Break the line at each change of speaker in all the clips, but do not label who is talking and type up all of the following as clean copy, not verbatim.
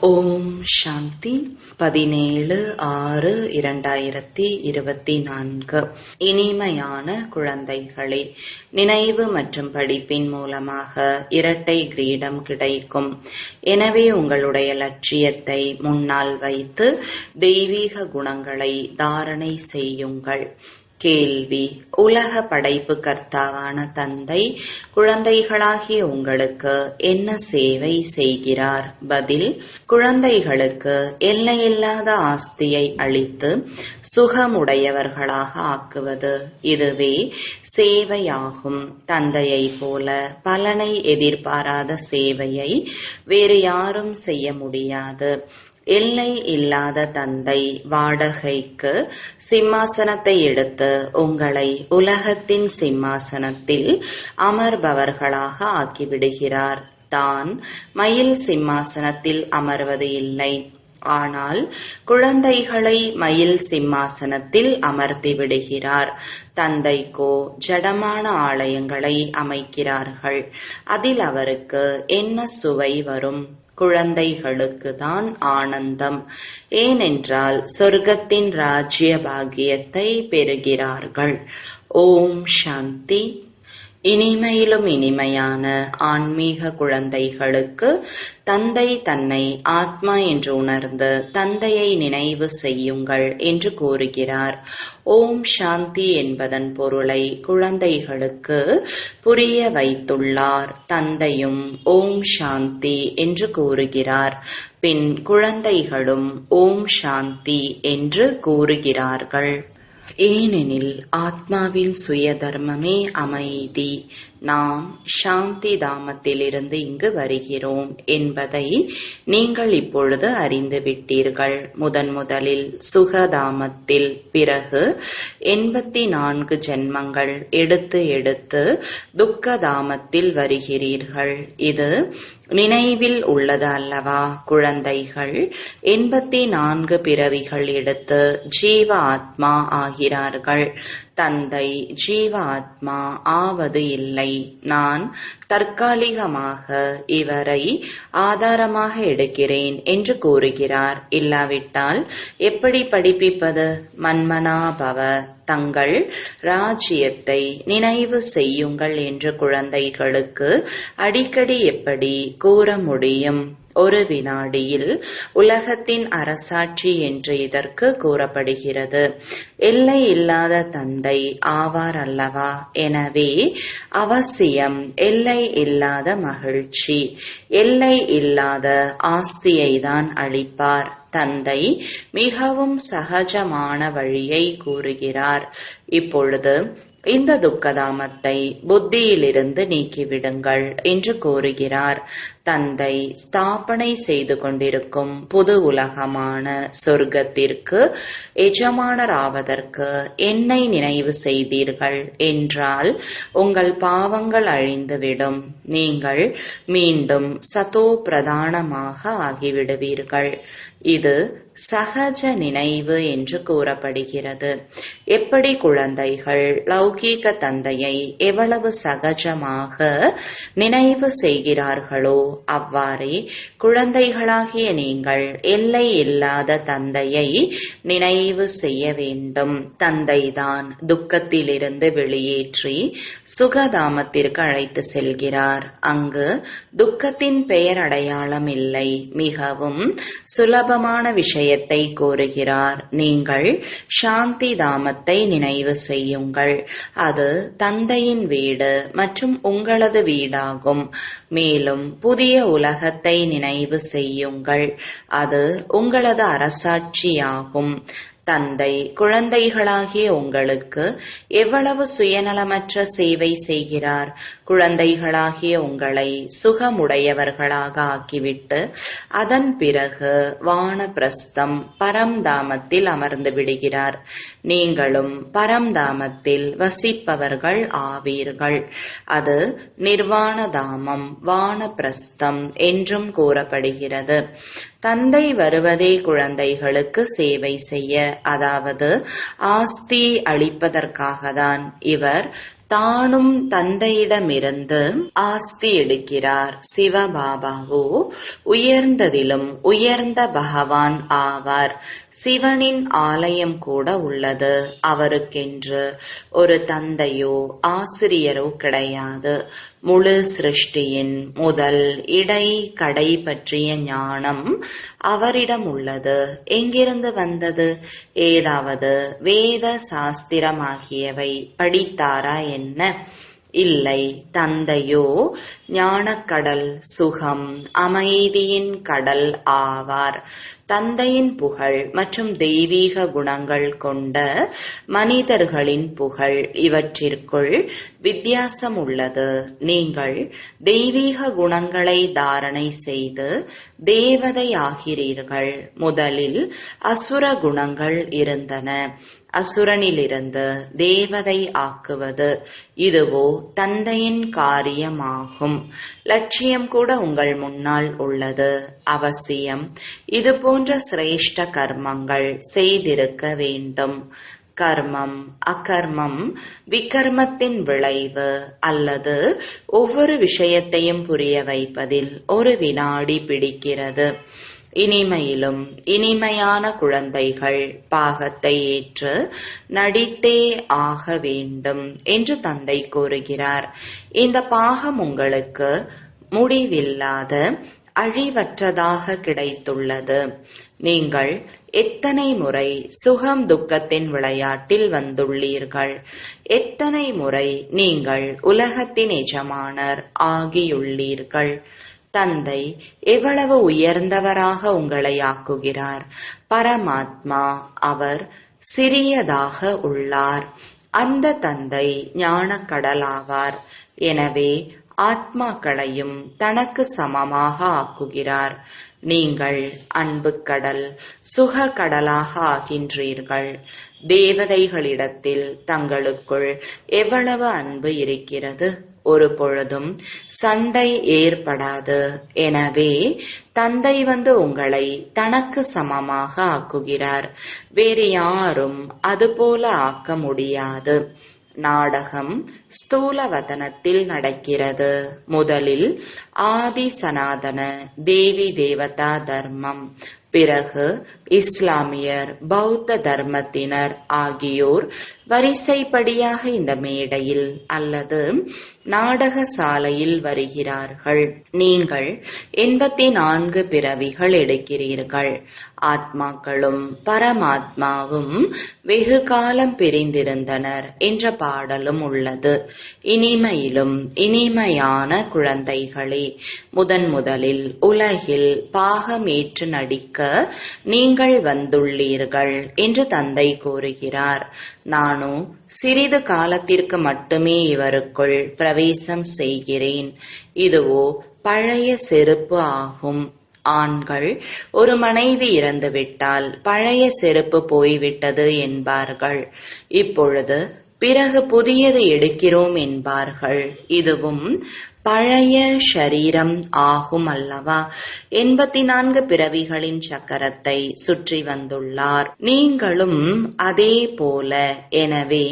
ஓம் சாந்தி. 17/6/2024. இனிமையான குழந்தைகளே, நினைவு மற்றும் படிப்பின் மூலமாக இரட்டை கிரீடம் கிடைக்கும். எனவே உங்களுடைய லட்சியத்தை முன்னால் வைத்து தெய்வீக குணங்களை தாரணை செய்யுங்கள். கேள்வி: உலக படைப்பு கர்த்தாவான தந்தை குழந்தைகளாகிய உங்களுக்கு என்ன சேவை செய்கிறார்? பதில்: குழந்தைகளுக்கு எல்லையில்லாத ஆஸ்தியை அளித்து சுகமுடையவர்களாக ஆக்குவது. இதுவே சேவையாகும். தந்தையை போல பலனை எதிர்பாராத சேவையை வேறு யாரும் செய்ய முடியாது. எல்லை இல்லாத தந்தை வாடகைக்கு சிம்மாசனத்தை எடுத்து உங்களை உலகத்தின் சிம்மாசனத்தில் அமர்பவர்களாக ஆக்கிவிடுகிறார். தான் மயில் சிம்மாசனத்தில் அமர்வது இல்லை, ஆனால் குழந்தைகளை மயில் சிம்மாசனத்தில் அமர்த்தி விடுகிறார். தந்தைக்கோ ஜடமான ஆலயங்களை அமைக்கிறார்கள். அதில் அவருக்கு என்ன சுவை வரும்? குழந்தைகளுக்கு தான் ஆனந்தம். ஏனென்றால் சொர்க்கத்தின் ராஜ்ய பாக்கியத்தை பெறுகிறார்கள். ஓம் சாந்தி. இனிமையிலும் இனிமையான ஆன்மீக குழந்தைகளுக்கு தந்தை தன்னை ஆத்மா என்று உணர்ந்து தந்தையை நினைவு செய்யுங்கள் என்று கூறுகிறார். ஓம் சாந்தி என்பதன் பொருளை குழந்தைகளுக்கு புரிய வைத்துள்ளார். தந்தையும் ஓம் சாந்தி என்று கூறுகிறார். பின் குழந்தைகளும் ஓம் சாந்தி என்று கூறுகிறார்கள். ஏனெனில் ஆத்மாவின் சுய தர்மமே அமைதி. நாம் சாந்தி தாமத்திலிருந்து இங்கு வருகிறோம் என்பதை நீங்கள் இப்பொழுது அறிந்து விட்டீர்கள். முதலில் சுகதாமத்தில், பிறகு 84 ஜென்மங்கள் எடுத்து துக்கதாமத்தில் வருகிறீர்கள். இது நினைவில் உள்ளது அல்லவா குழந்தைகள்? 84 பிறவிகள் எடுத்து ஜீவ ஆத்மா ஆகிறார்கள். தந்தை ஜீவ ஆத்மா ஆவது இல்லை. நான் தற்காலிகமாக இவரை ஆதாரமாக எடுக்கிறேன் என்று கூறுகிறார். இல்லாவிட்டால் எப்படி படிப்பிப்பது? மன்மனாபவ, தங்கள் ராஜ்யத்தை நினைவு செய்யுங்கள் என்று குழந்தைகளுக்கு அடிக்கடி எப்படி கூற முடியும்? ஒரு வினாடியில் உலகத்தின் அரசாட்சி என்று இதற்கு கூறப்படுகிறது. எல்லை இல்லாத தந்தை ஆவார் அல்லவா? எனவே அவசியம் எல்லை இல்லாத மகிழ்ச்சி, எல்லை இல்லாத ஆஸ்தியை தான் அளிப்பார். தந்தை மிகவும் சகஜமான வழியை கூறுகிறார். இப்பொழுது இந்த துக்கதாமத்தை புத்தியிலிருந்து நீக்கிவிடுங்கள் என்று கூறுகிறார். தந்தை ஸ்தாபனை செய்து கொண்டிருக்கும் புது உலகமான சொர்க்கத்திற்கு எஜமானராவதற்கு என்னை நினைவு செய்தீர்கள் என்றால் உங்கள் பாவங்கள் அழிந்துவிடும். நீங்கள் மீண்டும் சதோ பிரதானமாக ஆகிவிடுவீர்கள். இது சகஜ நினைவு என்று கூறப்படுகிறது. எப்படி குழந்தைகள் லௌகீக தந்தையை எவ்வளவு சகஜமாக நினைவு செய்கிறார்களோ அவ்வாறே குழந்தைகளாகிய நீங்கள் எல்லை இல்லாத தந்தையை நினைவு செய்ய வேண்டும். தந்தைதான் துக்கத்திலிருந்து வெளியேற்றி சுகதாமத்திற்கு அழைத்து செல்கிறார். அங்கு துக்கத்தின் பெயர் அடையாளம் இல்லை. மிகவும் சுலபமான விஷயத்தை கூறுகிறார். நீங்கள் சாந்தி தாமத்தை நினைவு செய்யுங்கள். அது தந்தையின் வீடு மற்றும் உங்களது வீடாகும். மேலும் புதிய உலகத்தை நினைவு செய்யுங்கள். அது உங்களது அரசாட்சியாகும். தந்தை குழந்தைகளாகிய உங்களுக்கு எவ்வளவு சுயநலமற்ற சேவை செய்கிறார்? குழந்தைகளாகிய உங்களை சுகமுடையவர்களாக ஆக்கிவிட்டு அதன் பிறகு வானப்பிரஸ்தம் பரம்தாமத்தில் அமர்ந்து விடுகிறார். நீங்களும் பரம்தாமத்தில் வசிப்பவர்கள் ஆவீர்கள். அது நிர்வாண தாமம், வானப்பிரஸ்தம் என்றும் கூறப்படுகிறது. தந்தை வருவதே குழந்தைகளுக்கு சேவை செய்ய, அதாவது ஆஸ்தி அளிப்பதற்காகத்தான். இவர் தானும் தந்தையிடமிருந்து ஆஸ்தி எடுக்கிறார். சிவபாபாவோ உயர்ந்ததிலும் உயர்ந்த பகவான் ஆவார். சிவனின் ஆலயம் கூட உள்ளது. அவருக்கென்று ஒரு தந்தையோ ஆசிரியரோ கிடையாது. முழு சிருஷ்டியின் முதல் இடை கடை பற்றிய ஞானம் அவரிடம் உள்ளது. எங்கிருந்து வந்தது? ஏதாவது வேத சாஸ்திரமாகியவை படித்தாரா என்ன? இல்லை. தந்தையோ ஞானக்கடல், சுகம், அமைதியின் கடல் ஆவார். தந்தையின் புகழ் மற்றும் தெய்வீக குணங்கள் கொண்ட மனிதர்களின் புகழ், இவற்றிற்குள் வித்தியாசம் உள்ளது. நீங்கள் தெய்வீக குணங்களை தாரணை செய்து தேவதை ஆகிறீர்கள். முதலில் அசுர குணங்கள் இருந்தன. அசுரனிலிருந்து தேவதை ஆக்குவது இதுவோ தந்தையின் காரியமாகும். லட்சியம் கூட உங்கள் முன்னால் உள்ளது. அவசியம் இது போன்ற சிரேஷ்ட கர்மங்கள் செய்திருக்க வேண்டும். கர்மம், அகர்மம், விகர்மத்தின் விளைவு அல்லது ஒவ்வொரு விஷயத்தையும் புரிய வைப்பதில் ஒரு வினாடி பிடிக்கிறது. இனிமையிலும் இனிமையான குழந்தைகள் பாகத்தை ஏற்று நடித்தே ஆக வேண்டும் என்று தந்தை கூறுகிறார். இந்த பாகம் உங்களுக்கு முடிவில்லாத அழிவற்றதாக கிடைத்துள்ளது. நீங்கள் எத்தனை முறை சுகம் துக்கத்தின் விளையாட்டில் வந்துள்ளீர்கள்? எத்தனை முறை நீங்கள் உலகத்தின் எஜமானர் ஆகியுள்ளீர்கள்? தந்தை எவ்வளவு உயர்ந்தவராக உங்களை ஆக்குகிறார். பரமாத்மா அவர் சிறியதாக உள்ளார். அந்த தந்தை ஞானக்கடலாவார். எனவே ஆத்மாக்களையும் தனக்கு சமமாக ஆக்குகிறார். நீங்கள் அன்பு கடல், சுக கடலாக ஆகின்றீர்கள். தேவதைகளிடத்தில் தங்களுக்குள் எவ்வளவு அன்பு இருக்கிறது? ஒரு பொழுதும் சண்டை ஏற்படாது. எனவே தந்தை வந்து உங்களை தனக்கு சமமாக ஆக்குகிறார். வேறு யாரும் அதுபோல ஆக்க முடியாது. நாடகம் ஸ்தூல வதனத்தில் நடக்கிறது. முதலில் ஆதி சனாதன தேவி தேவதா தர்மம், பிறகு இஸ்லாமியர், பௌத்த தர்மத்தினர் ஆகியோர் வரிசைப்படியாக இந்த மேடையில் அல்லது நாடக சாலையில் வருகிறார்கள். நீங்கள் 84 பிறவிகள் எடுக்கிறீர்கள். ஆத்மாக்களும் பரமாத்மாவும் வெகு காலம் பிரிந்திருந்தனர் என்ற பாடலும் உள்ளது. இனிமையிலும் இனிமையான குழந்தைகளே, முதலில் உலகில் பாகமேற்று நடிக்க நீங்கள் வந்துள்ளீர்கள் என்று தந்தை கூறுகிறார். நானோ சிறிது காலத்திற்கு மட்டுமே இவருக்குள் பிரவேசம் செய்கிறேன். இதுவோ பழைய செருப்பு ஆகும். ஆண்கள் ஒரு மனைவி இறந்துவிட்டால் பழைய செருப்பு போய்விட்டது என்பார்கள். இப்பொழுது பிறகு புதியது எடுக்கிறோம் என்பார்கள். இதுவும் பழைய ஷரீரம் ஆகும் அல்லவா? 84 பிறவிகளின் சக்கரத்தை சுற்றி வந்துள்ளார். நீங்களும் அதே போல. எனவே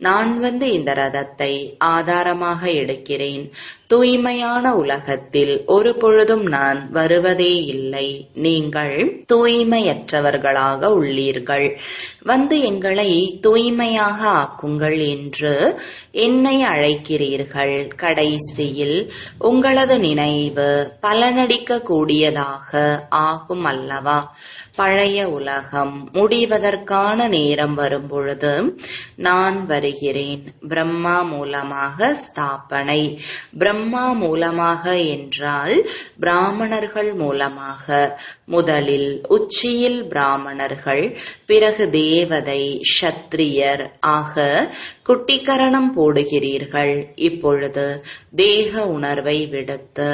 நான் வந்து இந்த ரதத்தை ஆதாரமாக எடுக்கிறேன். தூய்மையான உலகத்தில் ஒரு பொழுதும் நான் வருவதே இல்லை. நீங்கள் தூய்மையற்றவர்களாக உள்ளீர்கள். வந்து எங்களை தூய்மையாக ஆக்குங்கள் என்று என்னை அழைக்கிறீர்கள். கடைசியில் உங்களது நினைவு பலனடிக்க கூடியதாக ஆகும் அல்லவா? பழைய உலகம் முடிவதற்கான நேரம் வரும்பொழுது நான் வருகிறேன். பிரம்மா மூலமாக ஸ்தாபனை. பிரம்மா மூலமாக என்றால் பிராமணர்கள் மூலமாக. முதலில் உச்சியில் பிராமணர்கள், பிறகு தேவதை, க்ஷத்ரியர் ஆக குட்டிக்கரணம் போடுகிறீர்கள். இப்பொழுது தேக உணர்வை விடுத்து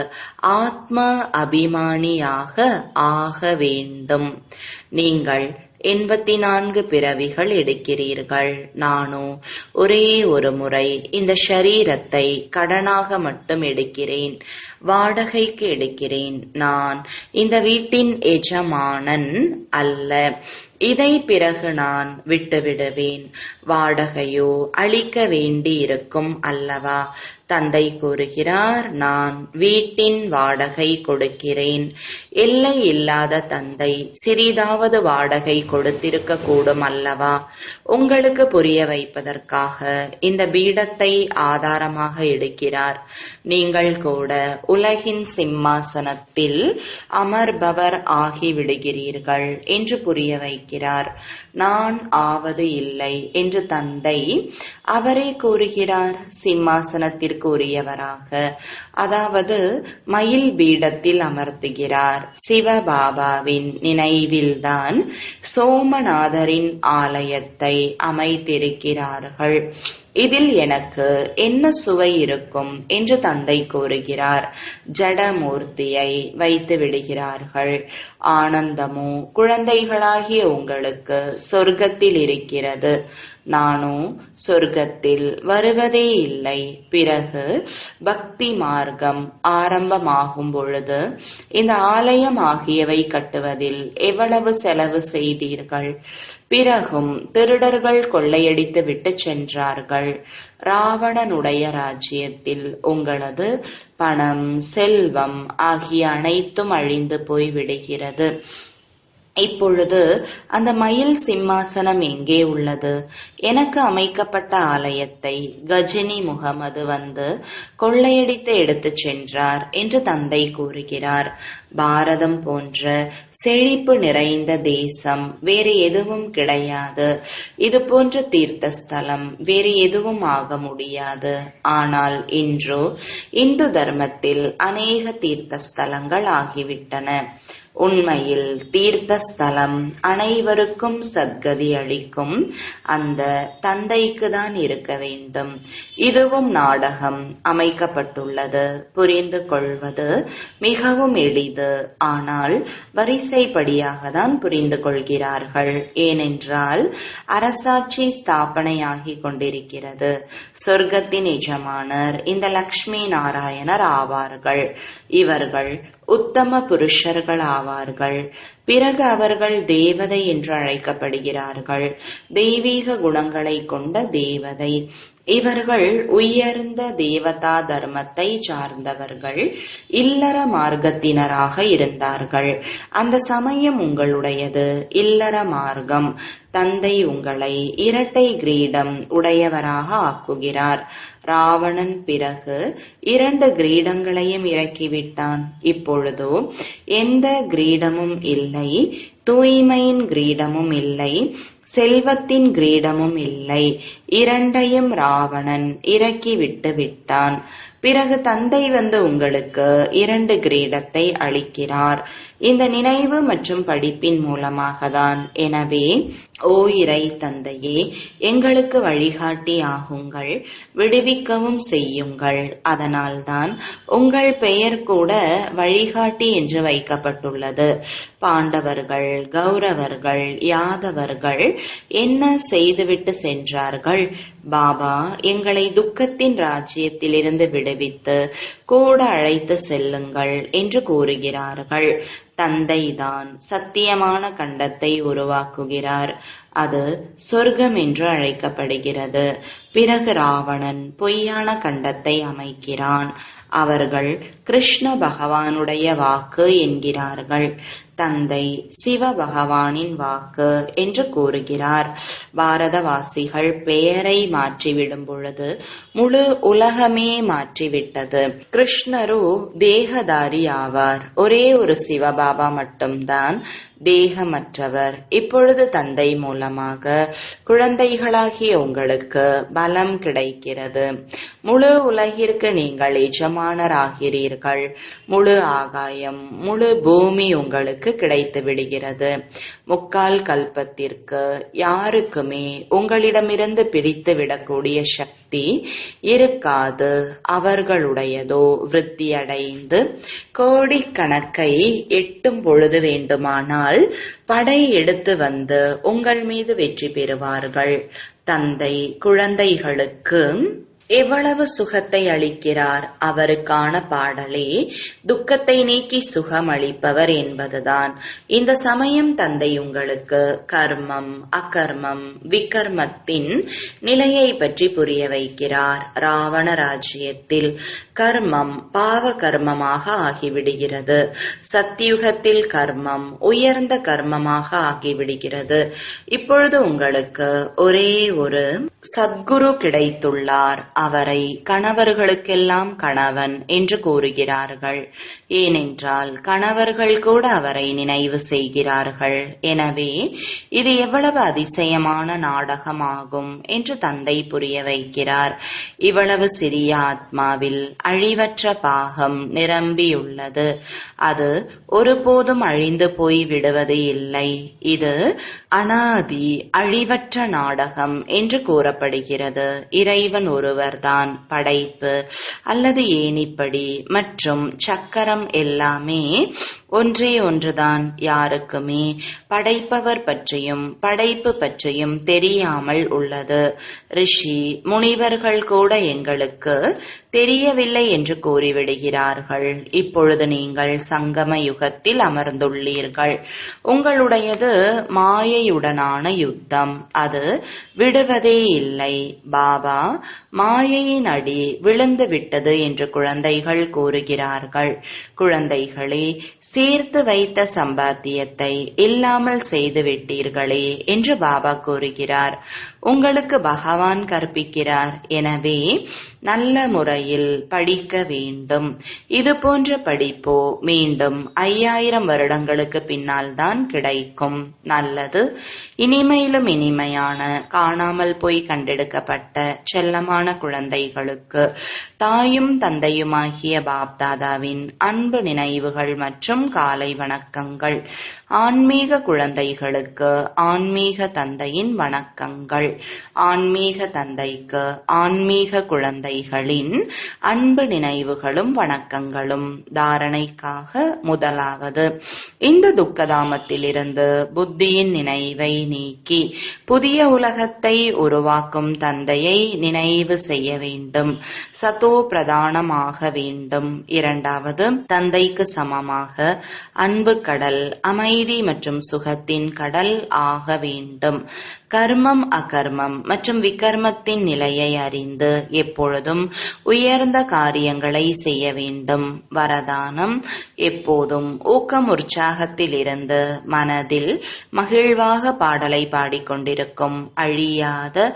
ஆத்ம அபிமானியாக ஆக வேண்டும். நீங்கள் 84 பிறவிகள் எடுக்கிறீர்கள். நானோ ஒரே ஒரு முறை இந்த ஷரீரத்தை கடனாக மட்டும் எடுக்கிறேன். வாடகைக்கு எடுக்கிறேன். நான் இந்த வீட்டின் எஜமானன் அல்ல. இதை பிறகு நான் விட்டுவிடுவேன். வாடகையோ அளிக்க வேண்டியிருக்கும் அல்லவா? தந்தை கூறுகிறார், நான் வீட்டின் வாடகை கொடுக்கிறேன். எல்லை இல்லாத தந்தை சிறிதாவது வாடகை கொடுத்திருக்க கூடும் அல்லவா? உங்களுக்கு புரிய வைப்பதற்காக இந்த பீடத்தை ஆதாரமாக எடுக்கிறார். நீங்கள் கூட உலகின் சிம்மாசனத்தில் அமர்பவர் ஆகிவிடுகிறீர்கள் என்று புரிய வைக்கிறார். நான் ஆவது இல்லை என்று தந்தை அவரே கூறுகிறார். சிம்மாசனத்திற்கு உரியவராக, அதாவது மயில் பீடத்தில் அமர்த்துகிறார். சிவபாபாவின் நினைவில்தான் சோமநாதரின் ஆலயத்தை அமைத்திருக்கிறார்கள். இதில் எனக்கு என்ன சுவை இருக்கும் என்று தந்தை கூறுகிறார். ஜடமூர்த்தியை வைத்து விடுகிறார்கள். ஆனந்தமோ குழந்தைகளாகிய உங்களுக்கு சொர்க்கத்தில் இருக்கிறது. நானோ சொர்க்கத்தில் வருவதே இல்லை. பிறகு பக்தி மார்க்கம் ஆரம்பமாகும் பொழுது இந்த ஆலயம் ஆகியவை கட்டுவதில் எவ்வளவு செலவு செய்தீர்கள்? பிறகும் திருடர்கள் கொள்ளையடித்து விட்டு சென்றார்கள். ராவணனுடைய ராஜ்யத்தில் உங்களது பணம், செல்வம் ஆகிய அனைத்தும் அழிந்து போய்விடுகிறது. இப்பொழுது அந்த மயில் சிம்மாசனம் எங்கே உள்ளது? எனக்கு அமைக்கப்பட்ட ஆலயத்தை கஜினி முகமது வந்து கொள்ளையடித்து எடுத்து சென்றார் என்று தந்தை கூறுகிறார். பாரதம் போன்ற செழிப்பு நிறைந்த தேசம் வேறு எதுவும் கிடையாது. இது போன்ற தீர்த்த ஸ்தலம் வேறு எதுவும் ஆக முடியாது. ஆனால் இன்றோ இந்து தர்மத்தில் அநேக தீர்த்த ஸ்தலங்கள் ஆகிவிட்டன. உண்மையில் தீர்த்த ஸ்தலம் அனைவருக்கும் சத்கதி அளிக்கும் அந்த தந்தைக்கு தான் இருக்க வேண்டும். இதுவும் நாடகம் அமைக்கப்பட்டுள்ளது. புரிந்து கொள்வது மிகவும் எளிது. ஆனால் வரிசைப்படியாக தான் புரிந்து கொள்கிறார்கள். ஏனென்றால் அரசாட்சி ஸ்தாபனையாகி கொண்டிருக்கிறது. சொர்க்கத்தின் எஜமானர் இந்த லக்ஷ்மி நாராயணர் ஆவார்கள். இவர்கள் உத்தம புருஷர்கள் ஆவார்கள். பிறகு அவர்கள் தேவதை என்று அழைக்கப்படுகிறார்கள். தெய்வீக குணங்களை கொண்ட தேவதை. இவர்கள் உயர்ந்த தேவதா தர்மத்தை சார்ந்தவர்கள். இல்லற மார்க்கத்தினராக இருந்தார்கள். அந்த சமயம் உங்களுடையது இல்லற மார்க்கம். தந்தை உங்களை இரட்டை கிரீடம் உடையவராக ஆக்குகிறார். ராவணன் பிறகு 2 கிரீடங்களையும் இறக்கிவிட்டான். இப்பொழுதோ எந்த கிரீடமும் இல்லை. தூய்மையின் கிரீடமும் இல்லை. செல்வத்தின் கிரீடமும் இல்லை. இரண்டையும் ராவணன் இறக்கி விட்டு விட்டான். பிறகு தந்தை வந்து உங்களுக்கு 2 கிரீடத்தை அளிக்கிறார். இந்த நினைவு மற்றும் படிப்பின் மூலமாக தான். எனவே ஓ இறை தந்தையே, எங்களுக்கு வழிகாட்டி ஆகுங்கள், விடுவிக்கவும் செய்யுங்கள். அதனால்தான் உங்கள் பெயர் கூட வழிகாட்டி என்று வைக்கப்பட்டுள்ளது. பாண்டவர்கள், கௌரவர்கள், யாதவர்கள் என்ன செய்துவிட்டு சென்றார்கள்? பாபா எங்களை துக்கத்தின் ராஜ்யத்திலிருந்து விடுவித்து கூட அழைத்து செல்லுங்கள் என்று கூறுகிறார்கள். தந்தைதான் சத்தியமான கண்டத்தை உருவாக்குகிறார். அது சொர்க்கம் என்று அழைக்கப்படுகிறது. பிறகு ராவணன் பொய்யான கண்டத்தை அமைக்கிறான். அவர்கள் கிருஷ்ண பகவானுடைய வாக்கு என்கிறார்கள். தந்தை சிவ பகவானின் வாக்கு என்று கூறுகிறார். பாரதவாசிகள் பெயரை மாற்றிவிடும் பொழுது முழு உலகமே மாற்றிவிட்டது. கிருஷ்ணரோ தேகதாரி ஆவார். ஒரே ஒரு சிவபாபா மட்டும்தான் தேகமற்றவர். இப்பொழுது தந்தை மூலமாக குழந்தைகளாகிய உங்களுக்கு பலம் கிடைக்கிறது. முழு உலகிற்கு நீங்கள் எஜமானராகிறீர்கள். முழு ஆகாயம், முழு பூமி உங்களுக்கு கிடைத்து விடுகிறது. 3/4 கல்பத்திற்கு யாருக்குமே உங்களிடமிருந்து பிரித்து விடக்கூடிய சக்தி இருக்காது. அவர்களுடையதோ விருத்தியடைந்து கோடிக்கணக்கை எட்டும் பொழுது வேண்டுமானால் படை எடுத்து வந்து உங்கள் மீது வெற்றி பெறுவார்கள். தந்தை குழந்தைகளுக்கு எவ்வளவு சுகத்தை அளிக்கிறார். அவருக்கான பாடலே துக்கத்தை நீக்கி சுகம் அளிப்பவர் என்பதுதான். இந்த சமயம் தந்தை உங்களுக்கு கர்மம், அகர்மம், விகர்மத்தின் நிலையை பற்றி புரிய வைக்கிறார். ராவண ராஜ்யத்தில் கர்மம் பாவ கர்மமாக ஆகிவிடுகிறது. சத்தியுகத்தில் கர்மம் உயர்ந்த கர்மமாக ஆகிவிடுகிறது. இப்பொழுது உங்களுக்கு ஒரே ஒரு சத்குரு கிடைத்துள்ளார். அவரை கணவர்களுக்கெல்லாம் கணவன் என்று கூறுகிறார்கள். ஏனென்றால் கணவர்கள் கூட அவரை நினைவு செய்கிறார்கள். எனவே இது எவ்வளவு அதிசயமான நாடகமாகும் என்று தந்தை புரிய வைக்கிறார். இவ்வளவு சிறிய ஆத்மாவில் அழிவற்ற பாகம் நிரம்பியுள்ளது. அது ஒருபோதும் அழிந்து போய் விடுவது இல்லை. இது அனாதி அழிவற்ற நாடகம் என்று கூறப்படுகிறது. இறைவன் ஒருவர்தான். படைப்பு அல்லது ஏணிப்படி மற்றும் சக்கரம் எல்லாமே ஒன்றே ஒன்றுதான். யாருக்குமே படைப்பவர் பற்றியும் படைப்பு பற்றியும் தெரியாமல் உள்ளது. ரிஷி முனிவர்கள் கூட எங்களுக்கு தெரியவில்லை என்று கூறிவிடுகிறார்கள். இப்பொழுது நீங்கள் சங்கம யுகத்தில் அமர்ந்துள்ளீர்கள். உங்களுடையது மாயையுடனான யுத்தம். அது விடுவதே இல்லை. பாபா மாயையின் அடி விழுந்து விட்டது என்று குழந்தைகள் கூறுகிறார்கள். குழந்தைகளே, சேர்த்து வைத்த சம்பாத்தியத்தை இல்லாமல் செய்து விட்டீர்களே என்று பாபா கூறுகிறார். உங்களுக்கு பகவான் கற்பிக்கிறார். எனவே நல்ல முறையில் படிக்க வேண்டும். இது போன்ற படிப்போ மீண்டும் 5000 வருடங்களுக்கு பின்னால் தான் கிடைக்கும். நல்லது. இனிமையிலும் இனிமையான காணாமல் போய் கண்டெடுக்கப்பட்ட செல்லமான குழந்தைகளுக்கு தாயும் தந்தையுமாகிய பாப்தாதாவின் அன்பு நினைவுகள் மற்றும் காலை வணக்கங்கள். ஆன்மீக குழந்தைகளுக்கு ஆன்மீக தந்தையின் வணக்கங்கள். ஆன்மீக தந்தைக்கு ஆன்மீக குழந்தைகளின் அன்பு நினைவுகளும் வணக்கங்களும். தாரணைக்காக முதலாவது, இந்த துக்கதாமத்திலிருந்து புத்தியின் நினைவை நீக்கி புதிய உலகத்தை உருவாக்கும் தந்தையை நினைவு செய்ய வேண்டும். சதோ பிரதானமாக வேண்டும். இரண்டாவது, தந்தைக்கு சமமாக அன்பு கடல், அமைதி மற்றும் சுகத்தின் கடல் ஆக வேண்டும். கர்மம், அகர்மம் மற்றும் விகர்மத்தின் நிலையை அறிந்து எப்பொழுதும் உயர்ந்த காரியங்களை செய்ய வேண்டும். வரதானம், எப்போதும் ஊக்கம் உற்சாகத்தில் இருந்து மனதில் மகிழ்வாக பாடலை பாடிக்கொண்டிருக்கும் அழியாத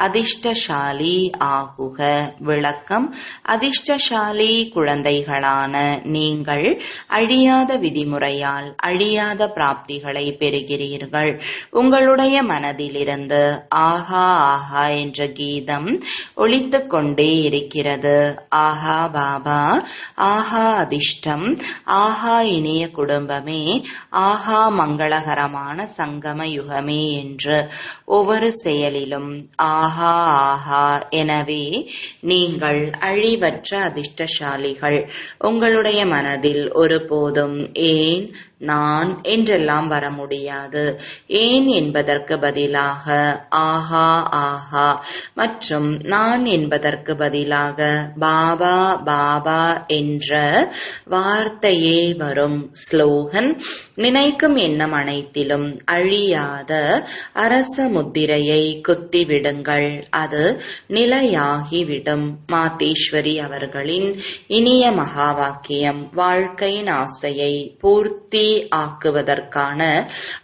அதிர்ஷ்டசாலி ஆகுக. விளக்கம், அதிர்ஷ்டசாலி குழந்தைகளான நீங்கள் அழியாத விதிமுறையால் அழியாத பிராப்திகளை பெறுகிறீர்கள். உங்களுடைய மனதில் ஆஹா ஆஹா என்ற கீதம் ஒலித்துக் கொண்டே இருக்கிறது. ஆஹா பாபா, ஆஹா அதிர்ஷ்டம், ஆஹா இனிய குடும்பமே, ஆஹா மங்களகரமான சங்கம யுகமே என்று ஒவ்வொரு செயலிலும் ஆஹா ஆஹா. எனவே நீங்கள் அழிவற்ற அதிர்ஷ்டசாலிகள். உங்களுடைய மனதில் ஒருபோதும் ஏன், நான் என்றெல்லாம் வர முடியாது. ஏன் என்பதற்கு பதிலாக ஆஹா ஆஹா மற்றும் நான் என்பதற்கு பதிலாக பாபா பாபா என்ற வார்த்தையே வரும். ஸ்லோகன், நினைக்கும் எண்ணம் அனைத்திலும் அழியாத அரச முத்திரையை குத்திவிடுங்கள். அது நிலையாகிவிடும். மாதேஸ்வரி அவர்களின் இனிய மகா வாக்கியம். வாழ்க்கையின் ஆசையை பூர்த்தி ஆக்குவதற்கான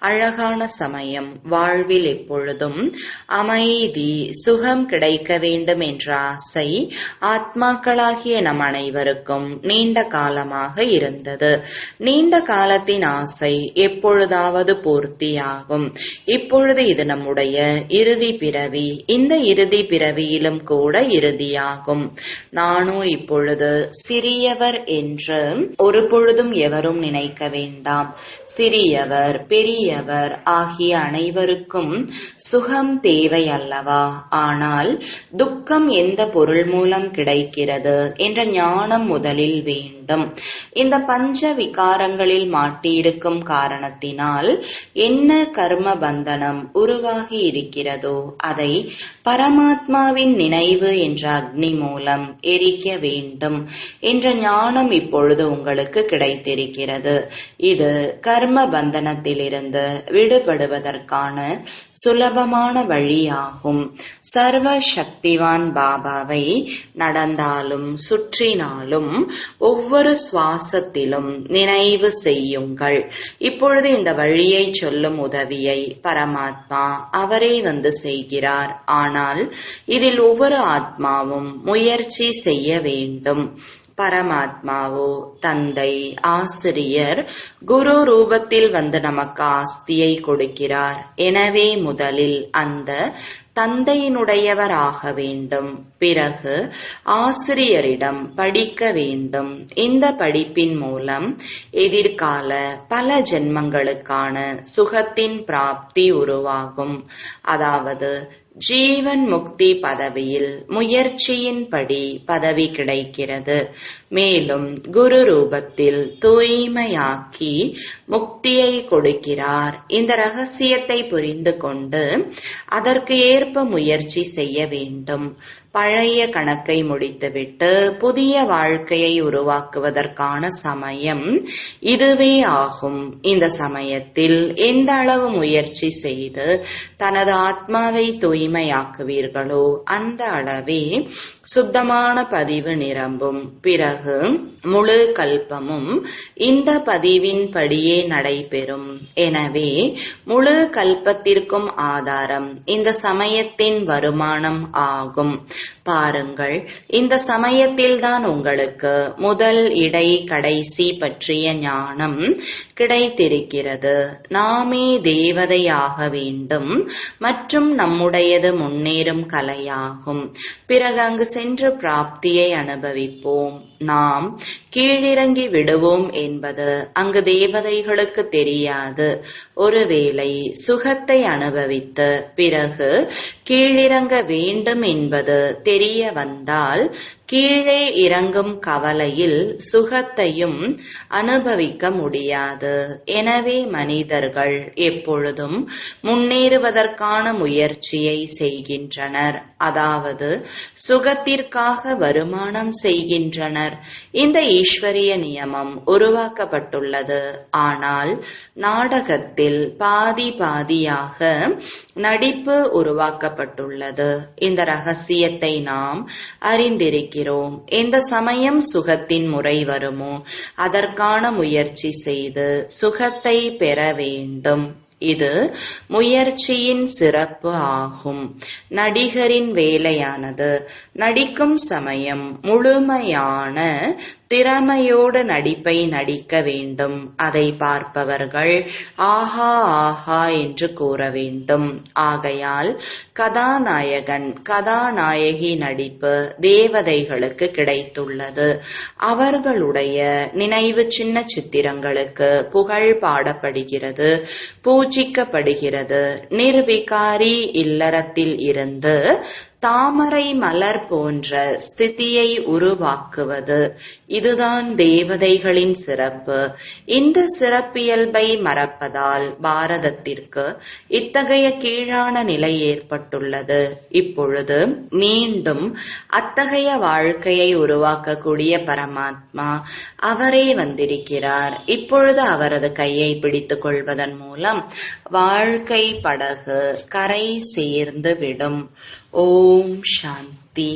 அழகான சமயம். வாழ்வில் எப்பொழுதும் அமைதி, சுகம் கிடைக்க வேண்டும் என்ற ஆசை ஆத்மாக்களாகிய நம் அனைவருக்கும் நீண்ட காலமாக இருந்தது. நீண்ட காலத்தின் ஆசை எப்பொழுதாவது பூர்த்தியாகும். இப்பொழுது இது நம்முடைய இறுதி பிறவி. இந்த இறுதி பிறவியிலும் கூட இறுதியாகும். நானோ இப்பொழுது சிறியவர் என்று ஒரு பொழுதும் எவரும் காலம் நினைக்க வேண்டாம். சிறியவர் பெரியவர் ஆகிய அனைவருக்கும் சுகம் தேவை அல்லவா? ஆனால் துக்கம் எந்த பொருள் மூலம் கிடைக்கிறது என்ற ஞானம் முதலில் வேண்டும். இந்த பஞ்ச விகாரங்களில் மாட்டியிருக்கும் காரணத்தினால் என்ன கர்ம பந்தனம் உருவாகி இருக்கிறதோ அதை பரமாத்மாவின் நினைவு என்ற அக்னி மூலம் எரிக்க வேண்டும் என்ற ஞானம் இப்பொழுது உங்களுக்கு கிடைத்திருக்கிறது. இது கர்ம பந்தனத்திலிருந்து விடுபடுவதற்கான சுலபமான வழியாகும். சர்வ சக்திவான் பாபாவை நடந்தாலும் சுற்றினாலும் ஒவ்வொரு சுவாசத்திலும் நினைவு செய்யுங்கள். இப்பொழுது இந்த வழியை சொல்லும் உதவியை பரமாத்மா அவரே வந்து செய்கிறார். ஆனால் இதில் ஒவ்வொரு ஆத்மாவும் முயற்சி செய்ய வேண்டும். பரமாத்மாவோ தந்தை ஆசிரியர் குரு ரூபத்தில் வந்து நமக்கு ஆஸ்தியை கொடுக்கிறார். எனவே முதலில் அந்த தந்தையினுடையவராக வேண்டும். பிறகு ஆசிரியரிடம் படிக்க வேண்டும். இந்த படிப்பின் மூலம் எதிர்கால பல ஜென்மங்களுக்கான சுகத்தின் பிராப்தி உருவாகும். அதாவது ஜீவன் முக்தி பதவியில் முயற்சியின்படி பதவி கிடைக்கிறது. மேலும் குரு ரூபத்தில் தூய்மையாக்கி முக்தியை கொடுக்கிறார். இந்த ரகசியத்தை புரிந்து கொண்டு அதற்கு ஏற்ப முயற்சி செய்ய வேண்டும். பழைய கணக்கை முடித்துவிட்டு புதிய வாழ்க்கையை உருவாக்குவதற்கான சமயம் இதுவே ஆகும். இந்த சமயத்தில் எந்த அளவு முயற்சி செய்து தனது ஆத்மாவை தூய்மையாக்குவீர்களோ அந்த அளவே சுத்தமான பதிவு நிரம்பும். பிறகு முழு கல்பமும் இந்த பதிவின் படியே நடைபெறும். எனவே முழு கல்பத்திற்கும் ஆதாரம் இந்த சமயத்தின் வருமானம் ஆகும். பாருங்கள், இந்த சமயத்தில்தான் உங்களுக்கு முதல் இடை கடைசி பற்றிய ஞானம் கிடைத்திருக்கிறது. நாமே தேவதையாக வேண்டும் மற்றும் நம்முடையது முன்னேறும் கலையாகும். பிறகு அங்கு சென்று பிராப்தியை அனுபவிப்போம். நாம் கீழிறங்கி விடுவோம் என்பது அங்கு தேவதைகளுக்கு தெரியாது. ஒருவேளை சுகத்தை அனுபவித்து பிறகு கீழிறங்க வேண்டும் என்பது தெரிய வந்தால் கீழே இறங்கும் கவலையில் சுகத்தையும் அனுபவிக்க முடியாது. எனவே மனிதர்கள் எப்பொழுதும் முன்னேறுவதற்கான முயற்சியை செய்கின்றனர். அதாவது சுகத்திற்காக வருமானம் செய்கின்றனர். இந்த ஈஸ்வரிய நியமம் உருவாக்கப்பட்டுள்ளது. ஆனால் நாடகத்தில் பாதி பாதியாக நடிப்பு உருவாக்கப்பட்டுள்ளது. இந்த ரகசியத்தை நாம் அறிந்திருக்கிறோம். எந்த சமயம் சுகத்தின் முறை வருமோ அதற்கான முயற்சி செய்து சுகத்தை பெற வேண்டும். இது முயற்சியின் சிறப்பு ஆகும். நடிகரின் வேலையானது நடிக்கும் சமயம் முழுமையான திறமையோடு நடிப்பை நடிக்க வேண்டும். அதை பார்ப்பவர்கள் ஆஹா ஆஹா என்று கூற வேண்டும். ஆகையால் கதாநாயகன் கதாநாயகி நடிப்பு தேவதைகளுக்கு கிடைத்துள்ளது. அவர்களுடைய நினைவு சின்ன சித்திரங்களுக்கு புகழ் பாடப்படுகிறது, பூஜிக்கப்படுகிறது. நிர்விகாரி இல்லறத்தில் இருந்து தாமரை மலர் போன்ற ஸ்திதியை உருவாக்குவது இதுதான் தேவதைகளின் சிறப்பு. இந்த சிறப்பியல்பை மறப்பதால் பாரதத்திற்கு இத்தகைய கீழான நிலை ஏற்பட்டுள்ளது. இப்பொழுது மீண்டும் அத்தகைய வாழ்க்கையை உருவாக்கக்கூடிய பரமாத்மா அவரே வந்திருக்கிறார். இப்பொழுது அவரது கையை பிடித்துக் கொள்வதன் மூலம் வாழ்க்கை படகு கரை சேர்ந்து விடும். ஓம் சாந்தி.